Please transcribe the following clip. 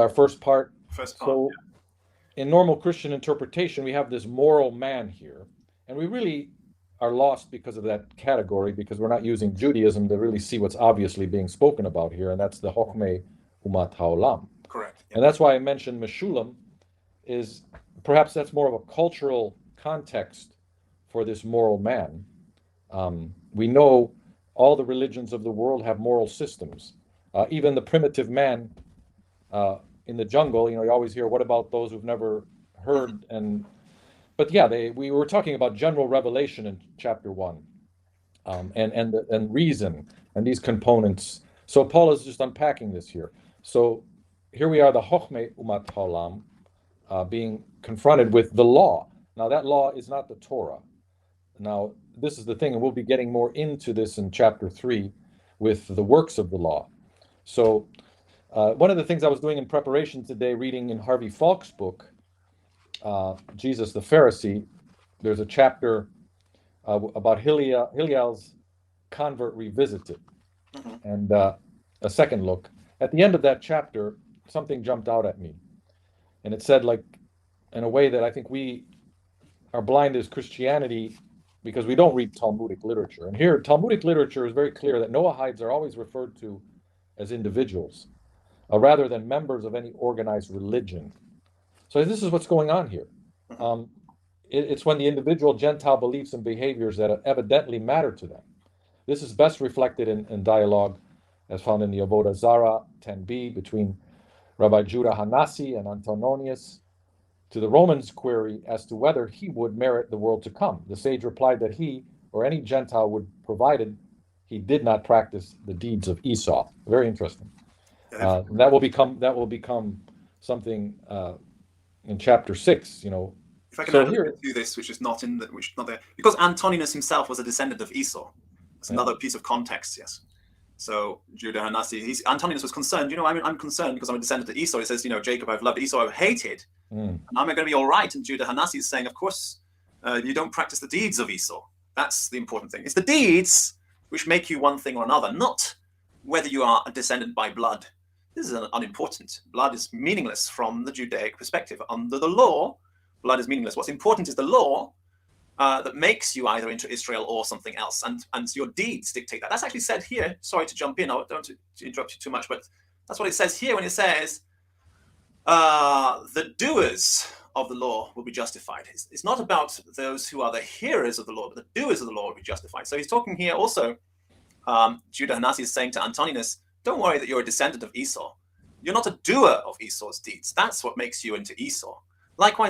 Our first part. First part. So, in normal Christian interpretation, we have this moral man here, and we really are lost because of that category, because we're not using Judaism to really see what's obviously being spoken about here, and that's the Chochmei Umat Haolam. Correct. Yeah. And that's why I mentioned Meshulam, is perhaps that's more of a cultural context for this moral man. We know all the religions of the world have moral systems. Even the primitive man in the jungle, you always hear, what about those who've never heard? But yeah, we were talking about general revelation in chapter 1, and reason and these components. So Paul is just unpacking this here. So here we are, the Chochmei Umat Haolam, being confronted with the law. Now that law is not the Torah. Now this is the thing, and we'll be getting more into this in chapter 3 with the works of the law. So one of the things I was doing in preparation today, reading in Harvey Falk's book, Jesus the Pharisee, there's a chapter about Hillel's convert revisited, and a second look. At the end of that chapter, something jumped out at me, and it said, like, in a way that I think we are blind as Christianity because we don't read Talmudic literature. And here, Talmudic literature is very clear that Noahides are always referred to as individuals, rather than members of any organized religion. So this is what's going on here. It's when the individual Gentile beliefs and behaviors that evidently matter to them. This is best reflected in dialogue as found in the Avodah Zarah 10b between Rabbi Judah Hanasi and Antononius to the Romans' query as to whether he would merit the world to come. The sage replied that he or any Gentile would, provided he did not practice the deeds of Esau. Very interesting. That will become something in chapter 6. If I can add to this, which is not there, because Antoninus himself was a descendant of Esau. That's another piece of context. Yes. So Judah Hanasi, Antoninus was concerned. I'm concerned because I'm a descendant of Esau. He says, Jacob I've loved, Esau I've hated. And am I going to be all right? And Judah Hanasi is saying, of course, you don't practice the deeds of Esau. That's the important thing. It's the deeds which make you one thing or another, not whether you are a descendant by blood. This is unimportant. Blood is meaningless from the Judaic perspective. Under the law, blood is meaningless. What's important is the law that makes you either into Israel or something else, and your deeds dictate that. That's actually said here. Sorry to jump in. I don't want to interrupt you too much, but that's what it says here when it says the doers of the law will be justified. It's not about those who are the hearers of the law, but the doers of the law will be justified. So he's talking here also. Judah Hanasi is saying to Antoninus, don't worry that you're a descendant of Esau. You're not a doer of Esau's deeds. That's what makes you into Esau. Likewise,